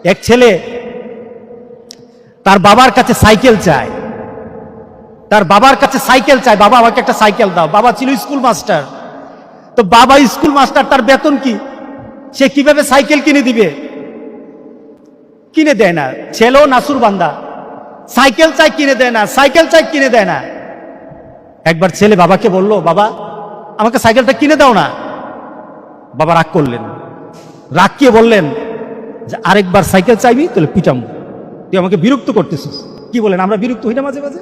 এক ছেলে তার বাবার কাছে সাইকেল চায়, তার বাবার কাছে সাইকেল চায়, বাবা আমাকে একটা সাইকেল দাও। বাবা ছিল স্কুল মাস্টার, তো বাবা স্কুল মাস্টার, তার বেতন কি, সে কিভাবে সাইকেল কিনে দিবে? কিনে দেয় না। ছেলেও নাসুর বান্দা, সাইকেল চাই কিনে দেয় না, সাইকেল চাই কিনে দেয় না। একবার ছেলে বাবাকে বলল, বাবা আমাকে সাইকেলটা কিনে দাও না। বাবা রাগ করলেন, রাগ দিয়ে বললেন যে আরেকবার সাইকেল চাইবি তাহলে পিটাম, তুই আমাকে বিরক্ত করতেছিস। কি বলেন, আমরা বিরক্ত হই না মাঝে মাঝে?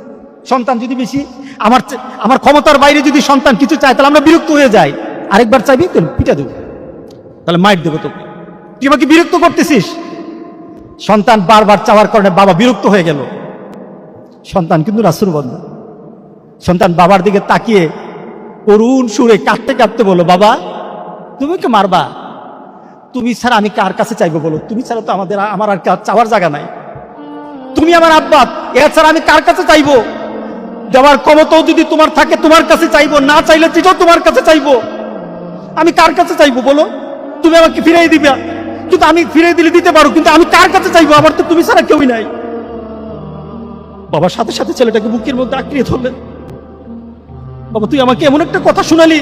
সন্তান যদি বেশি আমার ক্ষমতার বাইরে যদি সন্তান কিছু চায় তাহলে আমরা বিরক্ত হয়ে যাই। আরেকবার চাইবি তাহলে পিটা দেবো, তাহলে মাইট দেবো তোকে, তুই আমাকে বিরক্ত করতেছিস। সন্তান বারবার চাওয়ার কারণে বাবা বিরক্ত হয়ে গেল। সন্তান কিন্তু রাসূল বান্দা। সন্তান বাবার দিকে তাকিয়ে করুণ সুরে কাঁদতে কাঁদতে বলল, বাবা তুমি কে মারবা? তুমি ছাড়া আমি কার কাছে চাইবো বলো? তুমি ছাড়া তো আমার আর চাওয়ার জায়গা নাই। তুমি আমার আব্বা, এছাড়া আমি কার কাছে চাইবো? দেওয়ার ক্ষমতাও যদি তোমার থাকে তোমার কাছে চাইবো, না চাইলে যেটাও তোমার কাছে চাইবো। আমি কার কাছে চাইবো বলো? তুমি আমাকে ফিরিয়ে দিবে, কিন্তু আমি ফিরিয়ে দিলে দিতে পারো, কিন্তু আমি কার কাছে চাইবো? আমার তো তুমি ছাড়া কেউই নাই। বাবার সাথে সাথে ছেলেটাকে বুকের মধ্যে আঁকড়িয়ে ধরলেন। বাবা তুই আমাকে এমন একটা কথা শোনালি,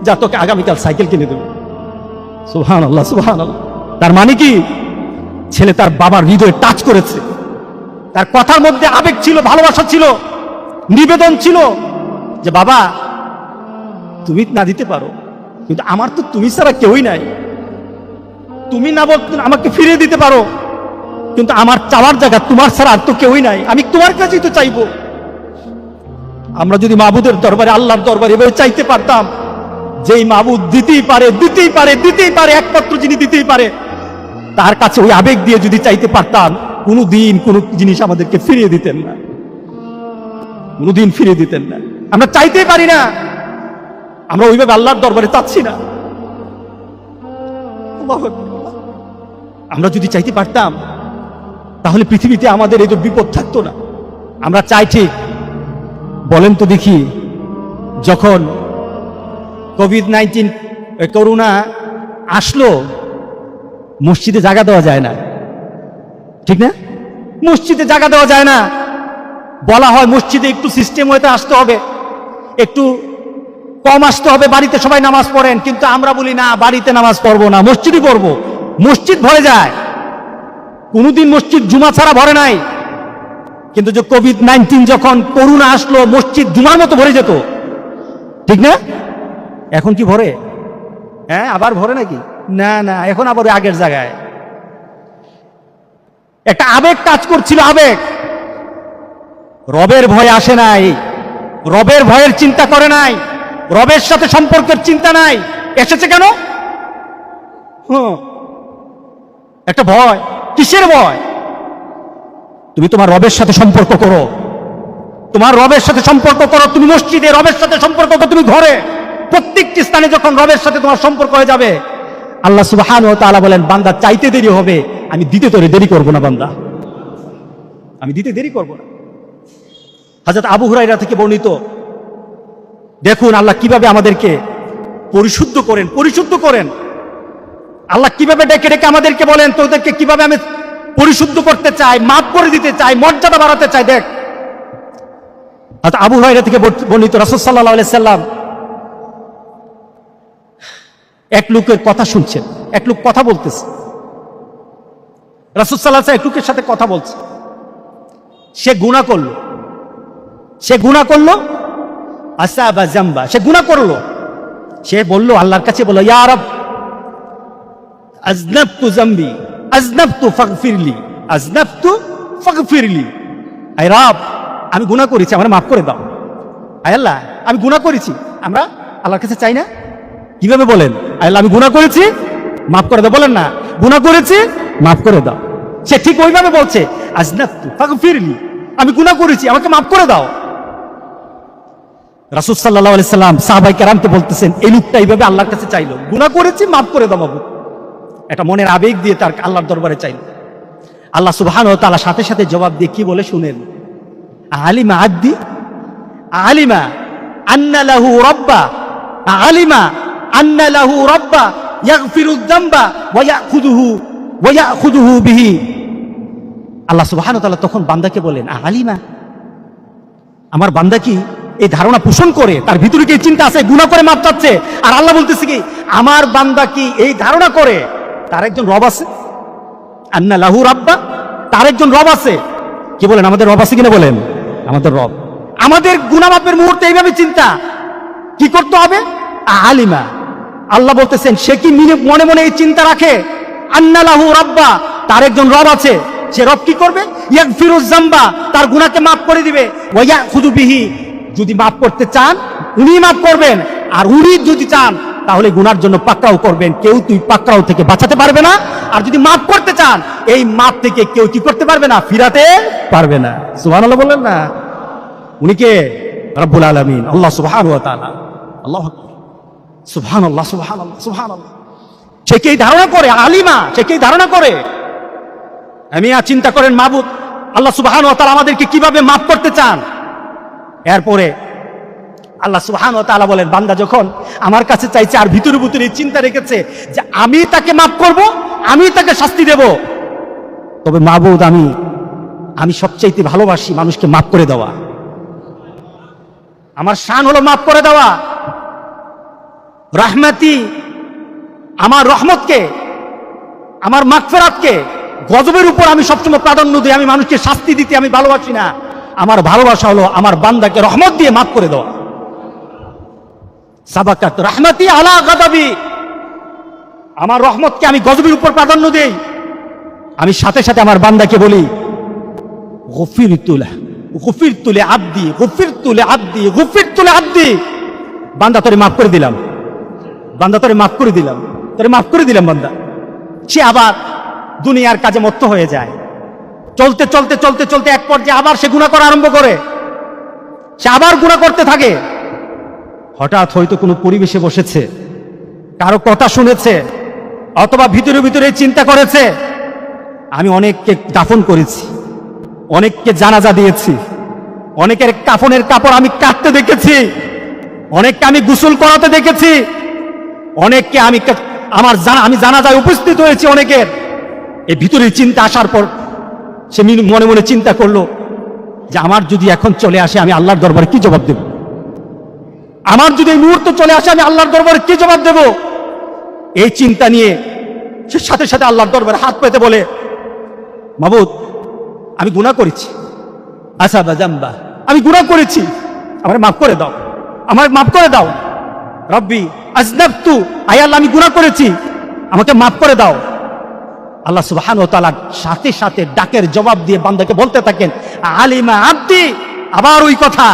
যা তোকে আগামীকাল সাইকেল কিনে দেবো। সুবহানাল্লাহ, সুবহানাল্লাহ। তার মানে কি, ছেলে তার বাবার হৃদয়ে টাচ করেছে। তার কথার মধ্যে আবেগ ছিল, ভালোবাসা ছিল, নিবেদন ছিল যে বাবা তুমি না দিতে পারো, কিন্তু আমার তো তুমি ছাড়া কেউই নাই। তুমি না বলতে আমাকে ফিরিয়ে দিতে পারো, কিন্তু আমার চাওয়ার জায়গা তোমার ছাড়া আর তো কেউই নাই, আমি তোমার কাছেই তো চাইবো। আমরা যদি মাবুদের দরবারে, আল্লাহর দরবারে এভাবে চাইতে পারতাম, যেই মাবুদ দিতেই পারে, দিতেই পারে, দিতেই পারে, একমাত্র যিনি দিতেই পারে, তার কাছে ওই আবেগ দিয়ে যদি চাইতে পারতাম, কোনোদিন কোনো জিনিস আমাদেরকে ফিরিয়ে দিতেন না, কোনোদিন ফিরিয়ে দিতেন না। আমরা চাইতেই পারি না, আমরা ওইভাবে আল্লাহর দরবারে চাচ্ছি না। আমরা যদি চাইতে পারতাম তাহলে পৃথিবীতে আমাদের এই যে বিপদ থাকতো না। আমরা চাই ঠিক, বলেন তো দেখি, যখন কোভিড-19 করোনা আসলো, মসজিদে জায়গা দেওয়া যায় না, ঠিক না? মসজিদে জায়গা দেওয়া যায় না। বলা হয় মসজিদে একটু সিস্টেম হতে আসতে হবে, একটু কম আসতে হবে, বাড়িতে সবাই নামাজ পড়েন। কিন্তু আমরা বলি না, বাড়িতে নামাজ পড়বো না, মসজিদই পড়বো। মসজিদ ভরে যায়, কোনোদিন মসজিদ জুমা ছাড়া ভরে নাই। কিন্তু যে কোভিড-19 যখন করোনা আসলো, মসজিদ জুমার মতো ভরে যেত, ঠিক না? এখন কি ভরে? হ্যাঁ, আবার ভরে নাকি? না না, এখন আবার আগের জায়গায়। একটা আবেগ কাজ করছিল, আবেগ। রবের ভয় আসে নাই, রবের ভয়ের চিন্তা করে নাই, রবের সাথে সম্পর্কের চিন্তা নাই। এসেছে কেন? একটা ভয়। কিসের ভয়? তুমি তোমার রবের সাথে সম্পর্ক করো, তোমার রবের সাথে সম্পর্ক করো। তুমি মসজিদে রবের সাথে সম্পর্ক করো, তুমি ঘরে, প্রত্যেকটি স্থানে যখন রবের সাথে তোমার সম্পর্ক হয়ে যাবে, আল্লাহ সুবহানাহু ওয়া তাআলা বলেন, বান্দা চাইতে দেরি হবে, আমি দিতে তোরে দেরি করব না। বান্দা, আমি দিতে দেরি করব না। হযরত আবু হুরায়রা থেকে বর্ণিত, দেখুন আল্লাহ কিভাবে আমাদেরকে পরিশুদ্ধ করেন, পরিশুদ্ধ করেন। আল্লাহ কিভাবে ডেকে ডেকে আমাদেরকে বলেন, তোদেরকে কিভাবে আমি পরিশুদ্ধ করতে চাই, মাফ করে দিতে চাই, মর্যাদা বাড়াতে চাই। দেখ, আবু হুরায়রা থেকে বর্ণিত, রাসূল সাল্লাল্লাহু আলাইহি সাল্লাম এক লোকের কথা শুনছেন, এক লোক কথা বলতেছে। রাসূল সাল্লাল্লাহু আলাইহি ওয়াসাল্লাম এক লোকের সাথে কথা বলছে। সে গুনাহ করলো, সে গুনাহ করলো, আসাবা জামবা, সে গুনাহ করলো। সে বলল, আল্লাহর কাছে বলল, ইয়া রব আযনাবতু জামবি, আযনাবতু ফাগফিরলি, আযনাবতু ফাগফিরলি। আয় রব, আমি গুনাহ করেছি, আমারে মাফ করে দাও। আয় আল্লাহ, আমি গুনাহ করেছি। আমরা আল্লাহর কাছে চাই না? কিভাবে বলেন? আয় আল্লাহ, আমি গুনাহ করেছি, মাফ করে দাও। বলেন না, গুনাহ করেছি, মাফ করে দাও। সে ঠিক ওইভাবে বলছে, আযনাবতু ফাগফিরলি, আমি গুনাহ করেছি, আমাকে মাফ করে দাও। রাসূল সাল্লাল্লাহু আলাইহি সাল্লাম সাহাবায়ে কেরামকে বলতেছেন, এই লোকটা এইভাবে আল্লাহর কাছে চাইলো, গুনাহ করেছি, মাফ করে দাও বাবু। এটা মনের আবেগ দিয়ে তার আল্লাহর দরবারে চাইল। আল্লাহ সুবহানাহু ওয়া তাআলা সাথে সাথে জবাব দিয়ে কি বলে শুনেন, আলিমা আব্দি, আলিমা আন্না লাহু রাব্বা, আলিমা আন্না লাহু রাব্বা ইয়াগফিরুয যামবা ওয়া ইয়াখুযুহু ওয়া ইয়াখুযুহু বিহি। আল্লাহ সুবহানাহু ওয়া তাআলা তখন বান্দাকে বলেন, আলিমা, আমার বান্দা কি এই ধারণা পোষণ করে, তার ভিতরে কি চিন্তা আছে গুনাহ করে মাপ চাচ্ছে? আর আল্লাহ বলতেছে কি, আমার বান্দা কি এই ধারণা করে তার একজন রব আছে, আন্না লাহু রাব্বা, তার একজন রব আছে। কি বলেন, আমাদের রব আছে কিনা বলেন? আমাদের রব। আমাদের গুনাহ মাপের মুহূর্তে এইভাবে চিন্তা কি করতে হবে? আলিমা, আল্লাহ বলতেছেন সে কি মনে মনে এই চিন্তা রাখে, আন্না লাহু রাব্বা, তার একজন রব আছে। সে রব কি করবে? ইয়াগফিরুজ যামবা, তার গুনাহকে মাফ করে দিবে। ওয়া ইয়াখুযু বিহি, যদি মাফ করতে চান উনি মাফ করবেন, আর উনি যদি চান তাহলে গুনার জন্য পাকড়াও করবেন। কেউ তুই পাকড়াও থেকে বাঁচাতে পারবে না। আর যদি মাফ করতে চান এই মাফ থেকে কেউ কি করতে পারবে না, ফিরাতে পারবে না। সুবহানাল্লাহ বলেন না। উনি কে? রব্বুল আলামিন, আল্লাহ সুবহানাহু ওয়া তাআলা। আল্লাহু আকবার, সুবহানাল্লাহ, সুবহানাল্লাহ, সুবহানাল্লাহ। সে কি ধারণা করে? আলিমা, সে কি ধারণা করে? আমি চিন্তা করেন মাবুদ আল্লাহ সুবহানাহু ওয়া তাআলা আমাদেরকে কিভাবে মাফ করতে চান। এরপরে আল্লাহ সুবহানাহু ওয়া তাআলা বলেন, বান্দা যখন আমার কাছে চাইছে আর ভিতরে ভিতরে চিন্তা রেখেছে যে আমি তাকে মাফ করব, আমি তাকে শাস্তি দেব, তবে মাবুদ আমি সবচাইতে ভালোবাসি মানুষকে মাফ করে দেওয়া। আমার শান হলো মাফ করে দেওয়া। রাহমাতি, আমার রহমতকে, আমার মাগফিরাতকে গজবের উপর আমি সবসময় প্রাধান্য দিই। আমি মানুষকে শাস্তি দিতে আমি ভালোবাসি না। আমার ভালোবাসা হলো আমার বান্দাকে রহমত দিয়ে মাফ করে দেওয়া। সাবাকাত রাহমাতি আলা গাদাবি, আমার রহমতকে আমি গজবের উপর প্রাধান্য দেই। আমি সাথে সাথে আমার বান্দাকে বলি, গফিরতু লি আবদি, গফিরতু লি আবদি, গফিরতু লি আবদি। বান্দা তোরে মাফ করে দিলাম, বান্দা তোরে মাফ করে দিলাম, তোরে মাফ করে দিলাম বান্দা। সে আবার দুনিয়ার কাজে মত্ত হয়ে যায়। চলতে চলতে চলতে চলতে এক পর্যায়ে আবার সে গুনাহ করা আরম্ভ করে। সে আবার গুনাহ করতে থাকে। হঠাৎ হয়তো কোনো পরিবেশে বসেছে, কারো কথা শুনেছে, অথবা ভিতরে ভিতরে চিন্তা করেছে, আমি অনেককে দাফন করেছি, অনেককে জানাজা দিয়েছি, অনেকের কাফনের কাপড় আমি কাটতে দেখেছি, অনেককে আমি গোসল করাতে দেখেছি, অনেককে আমি জানাজায় উপস্থিত হয়েছি অনেকের। এই ভিতরে চিন্তা আসার পর সে মনে মনে চিন্তা করলো যে আমার যদি এখন চলে আসে আমি আল্লাহর দরবারে কি জবাব দেব? আমার যদি এই মুহূর্ত চলে আসে আমি আল্লাহর দরবারে কি জবাব দেব? এই চিন্তা নিয়ে সে সাথে সাথে আল্লাহর দরবারে হাত পেতে বলে, মাবুদ আমি গুনাহ করেছি, আসাবা জাম্বা, আমি গুনাহ করেছি, আমারে মাফ করে দাও, আমারে মাফ করে দাও। রব্বি আজনাবতু, আয় আল্লাহ আমি গুনাহ করেছি, আমাকে মাফ করে দাও। আল্লাহ সুবহানাহু ওয়া তাআলা সাথে সাথে ডাকের জবাব দিয়ে বান্দাকে বলতে থাকেন, আলিমা আব্দি। আবার ওই কথা,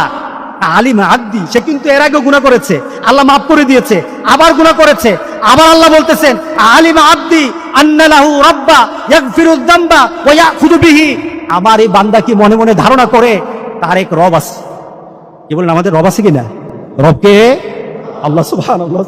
আলিমা আব্দি। সে কিন্তু এর আগে গুনাহ করেছে, আল্লাহ মাফ করে দিয়েছে, আবার গুনাহ করেছে। আবার আল্লাহ বলতেছেন, আলিমা আব্দি আন্না লাহু রাব্বা ইয়াগফিরুয যামবা ওয়া ইয়াখুযু বিহি। আমার এই বান্দা কি মনে মনে ধারণা করে তার এক রব আছে। কি বলেন, আমাদের রব আছে কিনা? রবকে আল্লাহ সুবহানাল্লাহ।